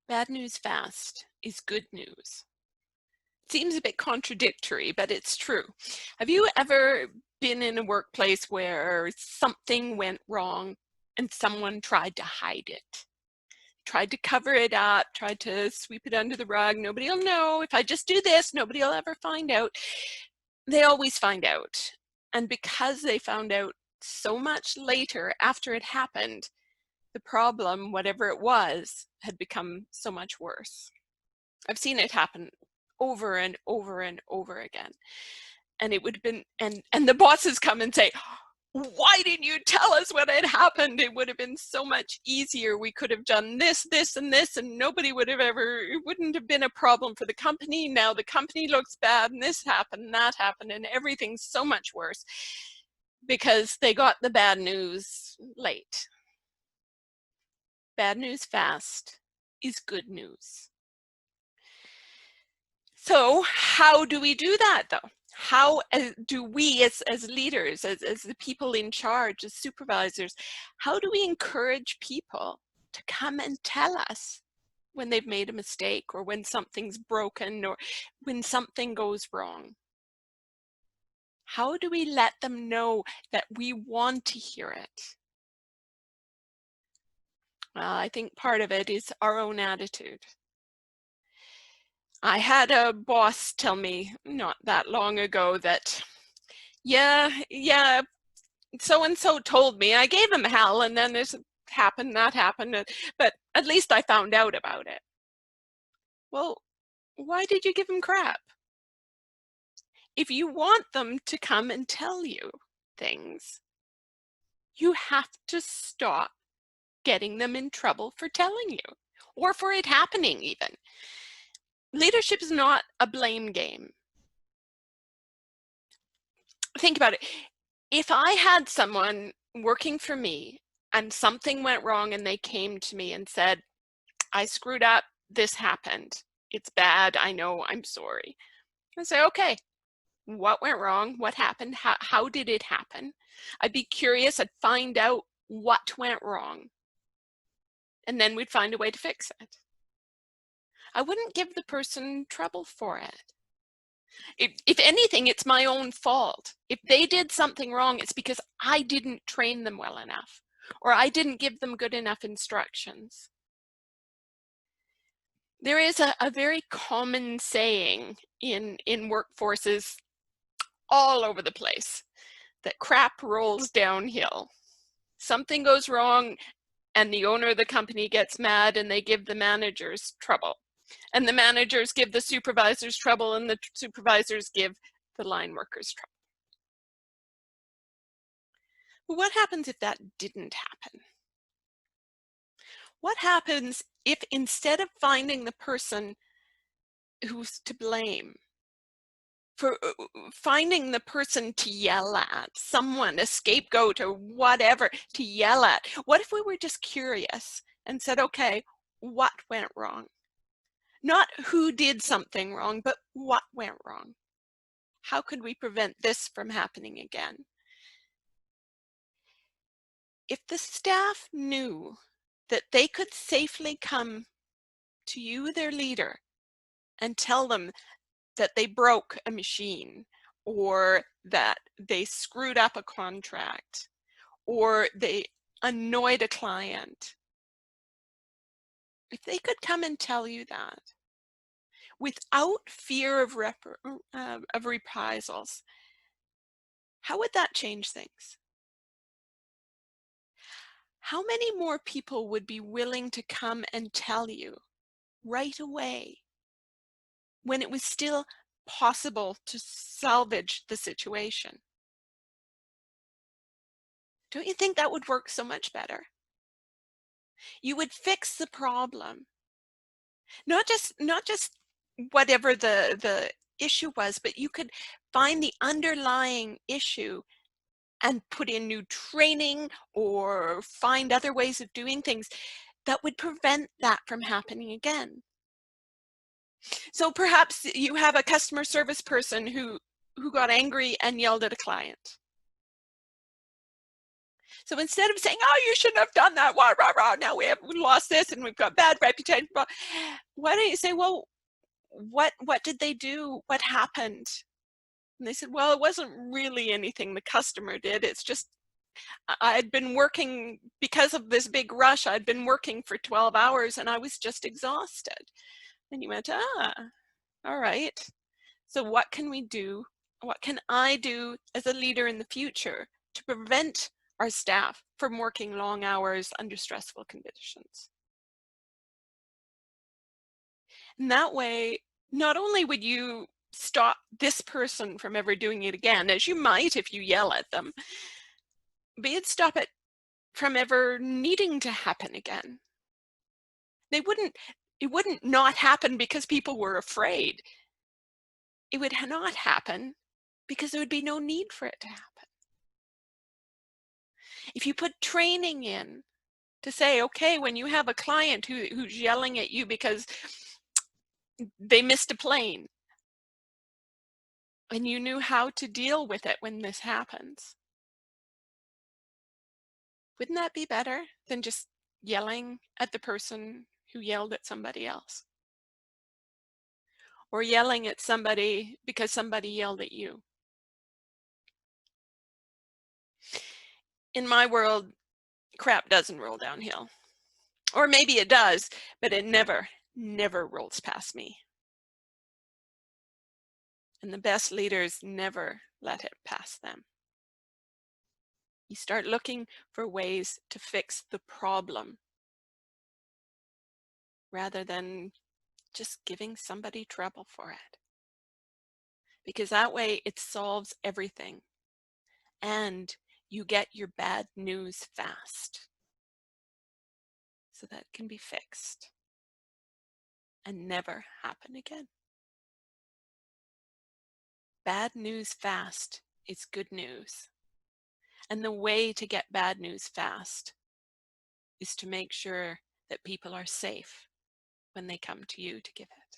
Bad news fast is good news. Seems a bit contradictory, but it's true. Have you ever been in a workplace where something went wrong and someone tried to hide it? Tried to cover it up, tried to sweep it under the rug. Nobody will know. If I just do this, nobody will ever find out. They always find out. And because they found out so much later after it happened, the problem, whatever it was, had become so much worse. I've seen it happen over and over and over again. And it would have been, and the bosses come and say, why didn't you tell us what had happened? It would have been so much easier. We could have done this, this, and this, and nobody would have ever, it wouldn't have been a problem for the company. Now the company looks bad, and this happened, that happened, and everything's so much worse because they got the bad news late. Bad news fast is good news. So how do we do that though? How do we as leaders, as the people in charge, as supervisors, how do we encourage people to come and tell us when they've made a mistake or when something's broken or when something goes wrong? How do we let them know that we want to hear it? Well, I think part of it is our own attitude. I had a boss tell me not that long ago that, yeah, so-and-so told me. I gave him hell, and then this happened, that happened, but at least I found out about it. Well, why did you give him crap? If you want them to come and tell you things, you have to stop getting them in trouble for telling you, or for it happening even. Leadership is not a blame game. Think about it. If I had someone working for me and something went wrong and they came to me and said, I screwed up, this happened, it's bad, I know, I'm sorry. I say, okay, what went wrong? What happened? How did it happen? I'd be curious, I'd find out what went wrong. And then we'd find a way to fix it. I wouldn't give the person trouble for it. If anything, it's my own fault. If they did something wrong, it's because I didn't train them well enough, or I didn't give them good enough instructions. There is a very common saying in workforces all over the place that crap rolls downhill. Something goes wrong and the owner of the company gets mad and they give the managers trouble. And the managers give the supervisors trouble and the supervisors give the line workers trouble. But what happens if that didn't happen? What happens if instead of finding the person who's to blame, for finding the person to yell at, someone, a scapegoat or whatever, to yell at, what if we were just curious and said, okay, what went wrong? Not who did something wrong, but what went wrong? How could we prevent this from happening again? If the staff knew that they could safely come to you, their leader, and tell them that they broke a machine, or that they screwed up a contract, or they annoyed a client, if they could come and tell you that without fear of reprisals, how would that change things? How many more people would be willing to come and tell you right away when it was still possible to salvage the situation? Don't you think that would work so much better? You would fix the problem. Not just whatever the issue was, but you could find the underlying issue and put in new training or find other ways of doing things that would prevent that from happening again. So perhaps you have a customer service person who got angry and yelled at a client. So instead of saying, oh, you shouldn't have done that, rah, rah, rah, now we lost this and we've got bad reputation, why don't you say, well, what did they do? What happened? And they said, well, it wasn't really anything the customer did. It's just I'd been working because of this big rush. I'd been working for 12 hours and I was just exhausted. And you went, all right. So what can we do? What can I do as a leader in the future to prevent our staff from working long hours under stressful conditions? And that way, not only would you stop this person from ever doing it again, as you might if you yell at them, but you'd stop it from ever needing to happen again. They wouldn't, it wouldn't not happen because people were afraid. It would not happen because there would be no need for it to happen. If you put training in to say, okay, when you have a client who's yelling at you because they missed a plane and you knew how to deal with it when this happens, wouldn't that be better than just yelling at the person who yelled at somebody else? Or yelling at somebody because somebody yelled at you? In my world, crap doesn't roll downhill. Or maybe it does, but it never rolls past me. And the best leaders never let it pass them. You start looking for ways to fix the problem rather than just giving somebody trouble for it. Because that way it solves everything and you get your bad news fast so that it can be fixed and never happen again. Bad news fast is good news. And the way to get bad news fast is to make sure that people are safe when they come to you to give it.